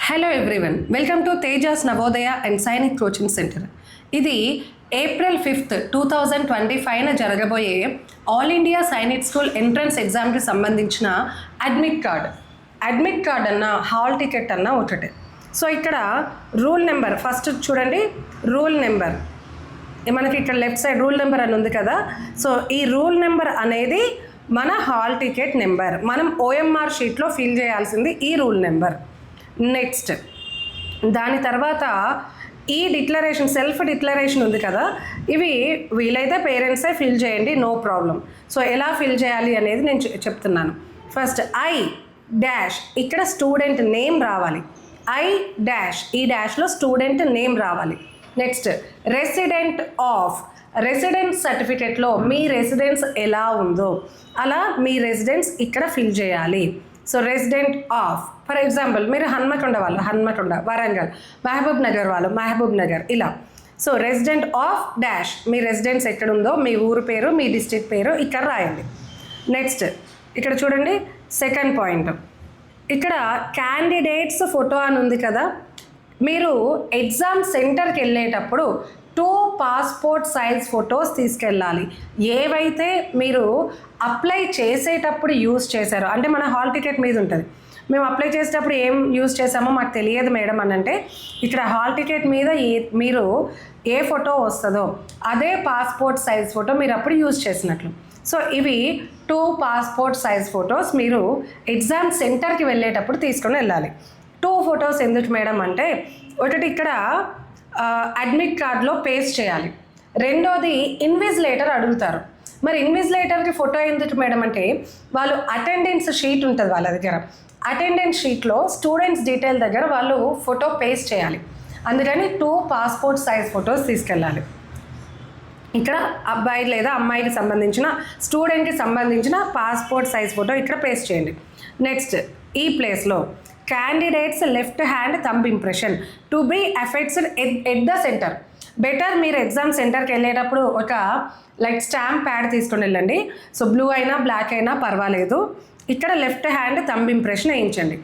Hello everyone, welcome to Tejas Navodaya and Sainik coaching centre. ఇది April 5th 2025 జరగబోయే all India Sainik school entrance ఎగ్జామ్కి సంబంధించిన admit card అన్న హాల్ టికెట్ అన్న ఒకటే. సో ఇక్కడ రూల్ నెంబర్ ఫస్ట్ చూడండి. రూల్ నెంబర్ మనకి ఇక్కడ లెఫ్ట్ సైడ్ రూల్ నెంబర్ అని ఉంది కదా. సో ఈ రూల్ నెంబర్ అనేది మన హాల్ టికెట్ నెంబర్. మనం OMR షీట్లో ఫిల్ చేయాల్సింది ఈ రూల్ నెంబర్. నెక్స్ట్ దాని తర్వాత ఈ డిక్లరేషన్, సెల్ఫ్ డిక్లరేషన్ ఉంది కదా, ఇవి వీలైతే పేరెంట్సే ఫిల్ చేయండి, నో ప్రాబ్లం. సో ఎలా ఫిల్ చేయాలి అనేది నేను చెప్తున్నాను. ఫస్ట్ I-, ఇక్కడ స్టూడెంట్ నేమ్ రావాలి. I-, ఈ డాష్లో స్టూడెంట్ నేమ్ రావాలి. నెక్స్ట్ రెసిడెన్స్ సర్టిఫికెట్లో మీ రెసిడెన్స్ ఎలా ఉందో అలా మీ రెసిడెన్స్ ఇక్కడ ఫిల్ చేయాలి. So resident of, for example మీరు హన్మకొండ వాళ్ళు హన్మకొండ, వరంగల్, మహబూబ్ నగర్ వాళ్ళు మహబూబ్ నగర్, ఇలా. So resident of dash, me residence ఎక్కడుందో మీ ఊరు పేరు, మీ డిస్ట్రిక్ట్ పేరు ఇక్కడ రాయండి. నెక్స్ట్ ఇక్కడ చూడండి సెకండ్ పాయింట్, ఇక్కడ క్యాండిడేట్స్ ఫోటో అని ఉంది కదా. మీరు ఎగ్జామ్ సెంటర్కి వెళ్ళేటప్పుడు 2 పాస్పోర్ట్ సైజ్ ఫొటోస్ తీసుకెళ్ళాలి. ఏవైతే మీరు అప్లై చేసేటప్పుడు యూజ్ చేశారో, అంటే మన హాల్ టికెట్ మీద ఉంటుంది. మేము అప్లై చేసేటప్పుడు ఏం యూజ్ చేసామో మాకు తెలియదు మేడం అని అంటే, ఇక్కడ హాల్ టికెట్ మీద మీరు ఏ ఫోటో వస్తుందో అదే పాస్పోర్ట్ సైజ్ ఫోటో మీరు అప్పుడు యూజ్ చేసినట్లు. సో ఇవి 2 పాస్పోర్ట్ సైజ్ ఫొటోస్ మీరు ఎగ్జామ్ సెంటర్కి వెళ్ళేటప్పుడు తీసుకొని వెళ్ళాలి. 2 ఫొటోస్ ఎందుకు మేడం అంటే, ఒకటి ఇక్కడ అడ్మిట్ కార్డ్లో పేస్ట్ చేయాలి. రెండోది ఇన్విజిలేటర్ అడుగుతారు. మరి ఇన్విజిలేటర్కి ఫోటో ఎందుకు మేడం అంటే, వాళ్ళు అటెండెన్స్ షీట్ ఉంటుంది వాళ్ళ దగ్గర. అటెండెన్స్ షీట్లో స్టూడెంట్స్ డీటెయిల్ దగ్గర వాళ్ళు ఫోటో పేస్ట్ చేయాలి. అందుకని 2 పాస్పోర్ట్ సైజ్ ఫొటోస్ తీసుకెళ్ళాలి. ఇక్కడ అబ్బాయి లేదా అమ్మాయికి సంబంధించిన, స్టూడెంట్కి సంబంధించిన పాస్పోర్ట్ సైజ్ ఫోటో ఇక్కడ పేస్ట్ చేయండి. నెక్స్ట్ ఈ ప్లేస్లో candidates left hand thumb impression to be affected at the centre. Better మీరు ఎగ్జామ్ సెంటర్కి వెళ్ళేటప్పుడు ఒక స్టాంప్ ప్యాడ్ తీసుకొని వెళ్ళండి. సో బ్లూ అయినా బ్లాక్ అయినా పర్వాలేదు. ఇక్కడ లెఫ్ట్ హ్యాండ్ థంబ్ ఇంప్రెషన్ వేయించండి.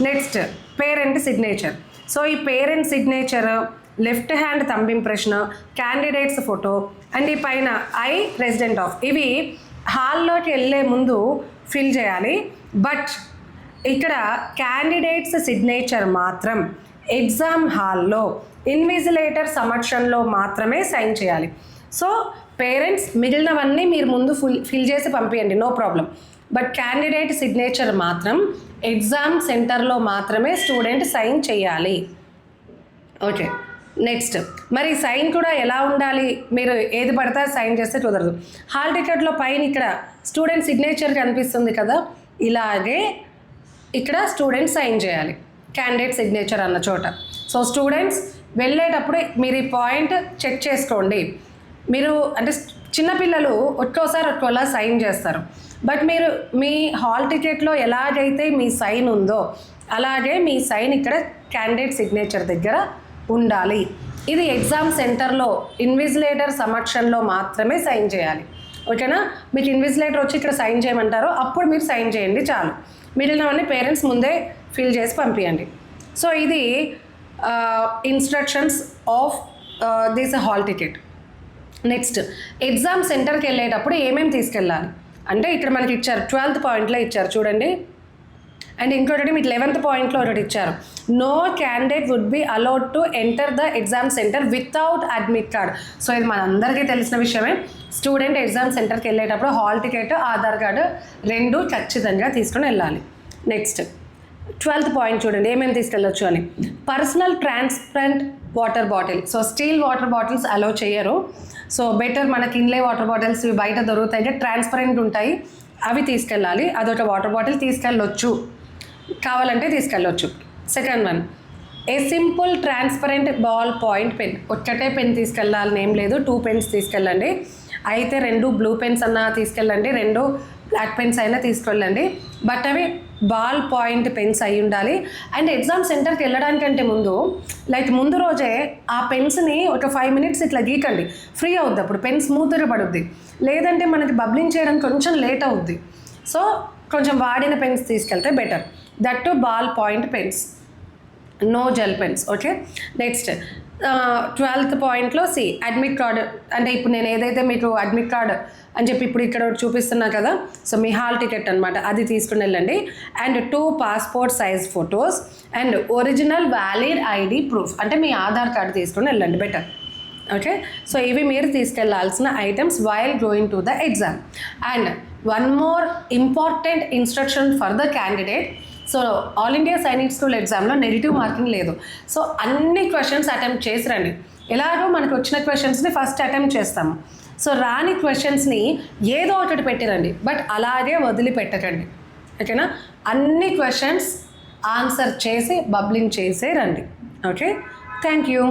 Next parent signature. సో ఈ parent signature, left hand thumb impression, candidates photo and ఈ పైన రెసిడెంట్ ఆఫ్, ఇవి హాల్లోకి వెళ్ళే ముందు ఫిల్ చేయాలి. బట్ ఇక్కడ క్యాండిడేట్స్ సిగ్నేచర్ మాత్రం ఎగ్జామ్ హాల్లో ఇన్విజిలేటర్ సమక్షంలో మాత్రమే సైన్ చేయాలి. సో పేరెంట్స్ మిగిలినవన్నీ మీరు ముందు ఫిల్ చేసి పంపించండి, no problem. But candidate signature మాత్రం ఎగ్జామ్ సెంటర్లో మాత్రమే స్టూడెంట్ సైన్ చేయాలి. ఓకే. నెక్స్ట్ మరి సైన్ కూడా ఎలా ఉండాలి? మీరు ఏది పడితే సైన్ చేస్తే కుదరదు. హాల్ టికెట్లో పైన ఇక్కడ స్టూడెంట్ సిగ్నేచర్ కనిపిస్తుంది కదా, ఇలాగే ఇక్కడ స్టూడెంట్ సైన్ చేయాలి క్యాండిడేట్ సిగ్నేచర్ అన్న చోట. సో స్టూడెంట్స్ వెళ్ళేటప్పుడు మీరు ఈ పాయింట్ చెక్ చేసుకోండి. మీరు అంటే చిన్నపిల్లలు ఒక్కోసారి ఒక్కోలా సైన్ చేస్తారు. బట్ మీరు మీ హాల్ టికెట్లో ఎలాగైతే మీ సైన్ ఉందో అలాగే మీ సైన్ ఇక్కడ క్యాండిడేట్ సిగ్నేచర్ దగ్గర ఉండాలి. ఇది ఎగ్జామ్ సెంటర్లో ఇన్విజిలేటర్ సమక్షంలో మాత్రమే సైన్ చేయాలి. ఓకేనా? మీకు ఇన్విజిలేటర్ వచ్చి ఇక్కడ సైన్ చేయమంటారో అప్పుడు మీరు సైన్ చేయండి చాలు. మిగిలినవన్నీ పేరెంట్స్ ముందే ఫిల్ చేసి పంపించండి. సో ఇది instructions of this hall ticket. Next exam సెంటర్కి వెళ్ళేటప్పుడు ఏమేమి తీసుకెళ్ళాలి అంటే, ఇక్కడ మనకి ఇచ్చారు 12th పాయింట్లో ఇచ్చారు చూడండి. అండ్ ఇంకొకటి మీకు 11th పాయింట్లో ఒకటి ఇచ్చారు, no candidate would be allowed to enter the exam centre without admit card. So ఇది మనందరికీ తెలిసిన విషయమే. స్టూడెంట్ ఎగ్జామ్ సెంటర్కి వెళ్ళేటప్పుడు హాల్ టికెట్, ఆధార్ కార్డు 2 ఖచ్చితంగా తీసుకొని వెళ్ళాలి. నెక్స్ట్ 12th పాయింట్ చూడండి ఏమేమి తీసుకెళ్ళొచ్చు అని. Personal transparent water bottle. So steel water bottles allow చేయరు. సో బెటర్ మనకి ఇన్లే వాటర్ బాటిల్స్ ఇవి బయట దొరుకుతాయి, ట్రాన్స్పరెంట్ ఉంటాయి, అవి తీసుకెళ్ళాలి. అదొక వాటర్ బాటిల్ తీసుకెళ్ళొచ్చు, కావాలంటే తీసుకెళ్ళొచ్చు. Second one, a simple transparent ball point pen. ఒక్కటే పెన్ తీసుకెళ్ళాలని ఏం లేదు, 2 పెన్స్ తీసుకెళ్ళండి. అయితే 2 బ్లూ పెన్స్ అన్నా తీసుకెళ్ళండి, 2 బ్లాక్ పెన్స్ అయినా తీసుకెళ్ళండి. బట్ అవి బాల్ పాయింట్ పెన్స్ అయి ఉండాలి. అండ్ ఎగ్జామ్ సెంటర్కి వెళ్ళడానికంటే ముందు రోజే ఆ పెన్స్ని ఒక 5 minutes ఇట్లా గీకండి, ఫ్రీ అవుద్ది. అప్పుడు పెన్ స్మూత్గా పడుద్ది. లేదంటే మనకి బబ్లింగ్ చేయడానికి కొంచెం లేట్ అవుద్ది. సో కొంచెం వాడిన పెన్స్ తీసుకెళ్తే better. That too ball point pens. No gel pens. Okay, next 12th పాయింట్లో సి అడ్మిట్ కార్డ్. అంటే ఇప్పుడు నేను ఏదైతే మీకు అడ్మిట్ కార్డ్ అని చెప్పి ఇప్పుడు ఇక్కడ చూపిస్తున్నా కదా, సో మీ హాల్ టికెట్ అనమాట, అది తీసుకుని వెళ్ళండి. And 2 passport size photos and original valid ID proof, అంటే మీ ఆధార్ కార్డు తీసుకుని వెళ్ళండి బెటర్. ఓకే, సో ఇవి మీరు తీసుకెళ్లాల్సిన items while going to the exam. And one more important instruction for the candidate. So all India Sainik school ఎగ్జామ్లో negative marking లేదు. So అన్ని questions attempt చేసి రండి. ఎలాగో మనకు వచ్చిన క్వశ్చన్స్ని ఫస్ట్ అటెంప్ట్ చేస్తాము. సో రాని క్వశ్చన్స్ని ఏదో ఒకటి పెట్టిరండి, బట్ అలాగే వదిలిపెట్టకండి. ఓకేనా, అన్ని క్వశ్చన్స్ ఆన్సర్ చేసి బబ్లింగ్ చేసే రండి. Okay, thank you.